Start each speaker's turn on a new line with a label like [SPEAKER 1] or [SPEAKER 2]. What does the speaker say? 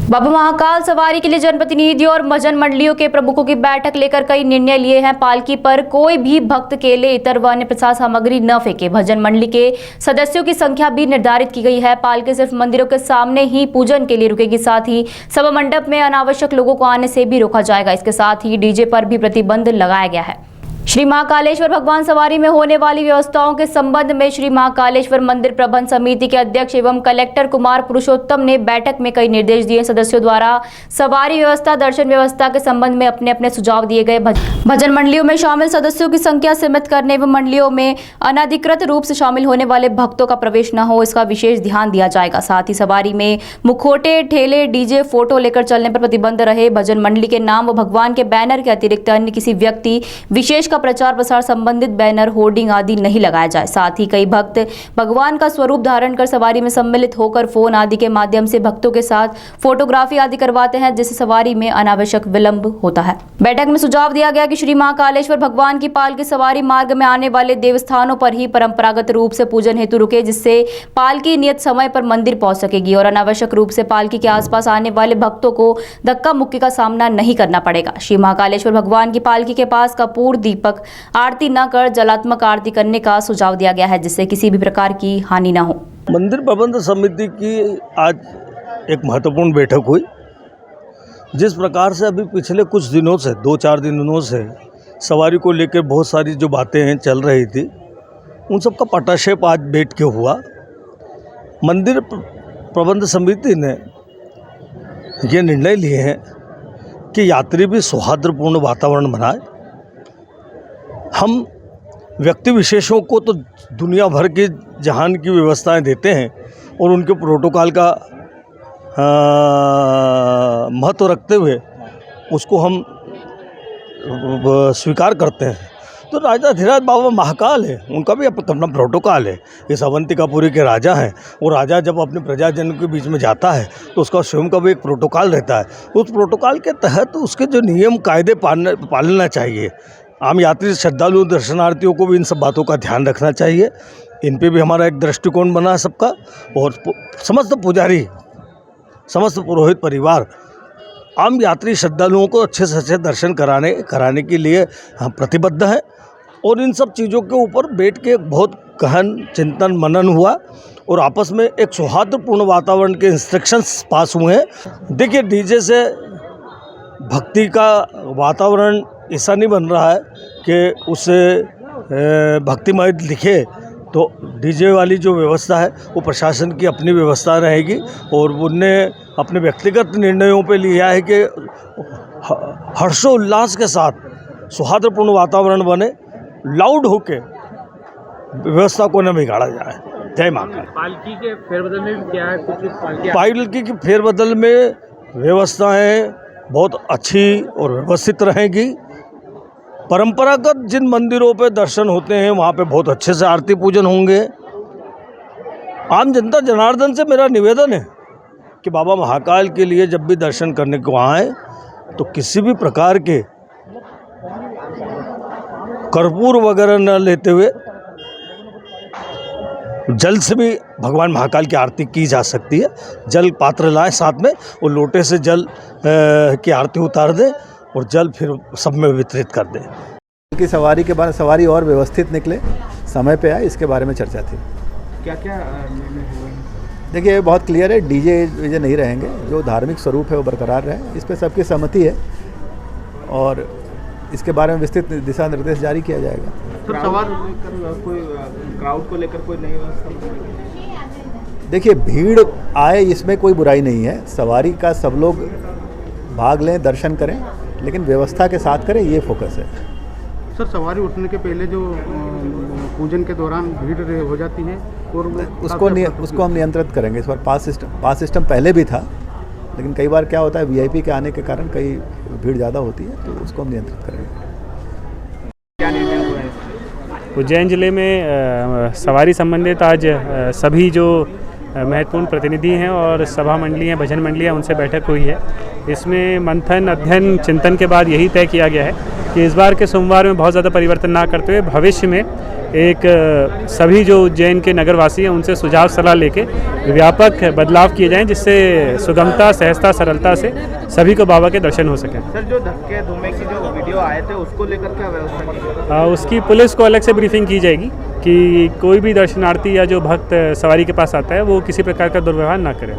[SPEAKER 1] बाबा महाकाल सवारी के लिए जनप्रतिनिधियों और भजन मंडलियों के प्रमुखों की बैठक लेकर कई निर्णय लिए हैं। पालकी पर कोई भी भक्त केले, इतर व अन्य प्रसाद सामग्री न फेंके। भजन मंडली के सदस्यों की संख्या भी निर्धारित की गई है। पालकी सिर्फ मंदिरों के सामने ही पूजन के लिए रुकेगी। साथ ही सभा मंडप में अनावश्यक लोगों को आने से भी रोका जाएगा। इसके साथ ही डीजे पर भी प्रतिबंध लगाया गया है। श्री महाकालेश्वर भगवान सवारी में होने वाली व्यवस्थाओं के संबंध में श्री महाकालेश्वर मंदिर प्रबंध समिति के अध्यक्ष एवं कलेक्टर कुमार पुरुषोत्तम ने बैठक में कई निर्देश दिए। सदस्यों द्वारा सवारी व्यवस्था, दर्शन व्यवस्था के संबंध में अपने अपने सुझाव दिए गए। भजन मंडलियों में शामिल सदस्यों की संख्या सीमित करने एवं मंडलियों में अनधिकृत रूप से शामिल होने वाले भक्तों का प्रवेश न हो, इसका विशेष ध्यान दिया जाएगा। साथ ही सवारी में मुखौटे, ठेले, डीजे, फोटो लेकर चलने पर प्रतिबंध रहे। भजन मंडली के नाम व भगवान के बैनर के अतिरिक्त अन्य किसी व्यक्ति विशेष प्रचार प्रसार संबंधित बैनर, होर्डिंग आदि नहीं लगाया जाए। साथ ही कई भक्त भगवान का स्वरूप धारण कर सवारी में सम्मिलित होकर फोन आदि के माध्यम से भक्तों के साथ फोटोग्राफी आदि करवाते हैं, जिससे सवारी में अनावश्यक विलंब होता है। बैठक में सुझाव दिया गया कि श्री महाकालेश्वर भगवान की पालकी सवारी मार्ग में आने वाले देवस्थानों पर ही परंपरागत रूप से पूजन हेतु रुके, जिससे पालकी नियत समय पर मंदिर पहुंच सकेगी और अनावश्यक रूप से पालकी के आसपास आने वाले भक्तों को धक्का मुक्की का सामना नहीं करना पड़ेगा। श्री महाकालेश्वर भगवान की पालकी के पास कपूर, दीपक आरती न कर जलात्मक आरती करने का सुझाव दिया गया है, जिससे किसी भी प्रकार की हानि न हो।
[SPEAKER 2] मंदिर प्रबंध समिति की आज एक महत्वपूर्ण बैठक हुई। जिस प्रकार से अभी पिछले कुछ दिनों से 2-4 दिनों से सवारी को लेकर बहुत सारी जो बातें चल रही थी, उन सब का पटाक्षेप आज बैठ के हुआ। मंदिर प्रबंध समिति ने ये निर्णय लिए हैं कि यात्री भी सौहार्दपूर्ण वातावरण बनाए। हम व्यक्ति विशेषों को तो दुनिया भर की जहान की व्यवस्थाएं देते हैं और उनके प्रोटोकॉल का महत्व रखते हुए उसको हम स्वीकार करते हैं। तो राजा धीराज बाबा महाकाल है, उनका भी अपना प्रोटोकॉल है। इस अवंतिकापुरी के राजा हैं और राजा जब अपने प्रजाजन के बीच में जाता है तो उसका स्वयं का भी एक प्रोटोकॉल रहता है। उस प्रोटोकॉल के तहत उसके जो नियम कायदे पालना चाहिए। आम यात्री, श्रद्धालु, दर्शनार्थियों को भी इन सब बातों का ध्यान रखना चाहिए। इन पे भी हमारा एक दृष्टिकोण बना है सबका। और समस्त पुजारी, समस्त पुरोहित परिवार आम यात्री श्रद्धालुओं को अच्छे से अच्छे दर्शन कराने के लिए हम प्रतिबद्ध हैं। और इन सब चीज़ों के ऊपर बैठ के बहुत गहन चिंतन मनन हुआ और आपस में एक सौहार्दपूर्ण वातावरण के इंस्ट्रक्शंस पास हुए हैं। देखिए, डीजे से भक्ति का वातावरण ऐसा नहीं बन रहा है कि उससे भक्तिमय दिखे। तो डीजे वाली जो व्यवस्था है वो प्रशासन की अपनी व्यवस्था रहेगी और उनने अपने व्यक्तिगत निर्णयों पे लिया है कि हर्षोल्लास के साथ सौहार्दपूर्ण वातावरण बने, लाउड होके व्यवस्था को न बिगाड़ा जाए। जय महाकाल।
[SPEAKER 3] पालकी के फेरबदल में भी क्या है? कुछ
[SPEAKER 2] पालकी के फेरबदल में व्यवस्थाएं बहुत अच्छी और व्यवस्थित रहेगी। परंपरागत जिन मंदिरों पे दर्शन होते हैं वहाँ पे बहुत अच्छे से आरती पूजन होंगे। आम जनता जनार्दन से मेरा निवेदन है कि बाबा महाकाल के लिए जब भी दर्शन करने को आए तो किसी भी प्रकार के कर्पूर वगैरह न लेते हुए जल से भी भगवान महाकाल की आरती की जा सकती है। जल पात्र लाएं साथ में और लोटे से जल की आरती उतार दें और जल फिर सब में वितरित कर दें।
[SPEAKER 4] की सवारी के बारे में सवारी और व्यवस्थित निकले, समय पे आए, इसके बारे में चर्चा थी।
[SPEAKER 3] क्या क्या निर्णय हुए?
[SPEAKER 4] देखिए, बहुत क्लियर है, डीजे नहीं रहेंगे। जो धार्मिक स्वरूप है वो बरकरार रहे, इस पर सबकी सहमति है और इसके बारे में विस्तृत दिशा निर्देश जारी किया जाएगा।
[SPEAKER 3] तो सवार कोई क्राउड को लेकर कोई नई व्यवस्था?
[SPEAKER 4] देखिए, भीड़ आए इसमें कोई बुराई नहीं है। सवारी का सब लोग भाग लें, दर्शन करें, लेकिन व्यवस्था के साथ करें, ये फोकस है।
[SPEAKER 3] सर, सवारी उठने के पहले जो पूजन के दौरान भीड़ हो जाती है और
[SPEAKER 4] उसको हम नियंत्रित करेंगे। इस बार पास सिस्टम पहले भी था, लेकिन कई बार क्या होता है, वीआईपी के आने के कारण कई भीड़ ज़्यादा होती है, तो उसको हम नियंत्रित करेंगे।
[SPEAKER 3] क्या निर्णय हुआ है?
[SPEAKER 5] उज्जैन जिले में सवारी संबंधित आज सभी जो महत्वपूर्ण प्रतिनिधि हैं और सभा मंडली हैं, भजन मंडली हैं, उनसे बैठक हुई है। इसमें मंथन, अध्ययन, चिंतन के बाद यही तय किया गया है कि इस बार के सोमवार में बहुत ज़्यादा परिवर्तन ना करते हुए भविष्य में एक सभी जो उज्जैन के नगरवासी हैं उनसे सुझाव सलाह लेके व्यापक बदलाव किए जाएं जिससे सुगमता, सहजता, सरलता से सभी को बाबा के दर्शन हो सकें।
[SPEAKER 6] सर, जो धक्के धुमे की जो वीडियो आए थे उसको लेकर क्या व्यवस्था की?
[SPEAKER 5] उसकी पुलिस को अलग से ब्रीफिंग की जाएगी कि कोई भी दर्शनार्थी या जो भक्त सवारी के पास आता है वो किसी प्रकार का दुर्व्यवहार ना करे।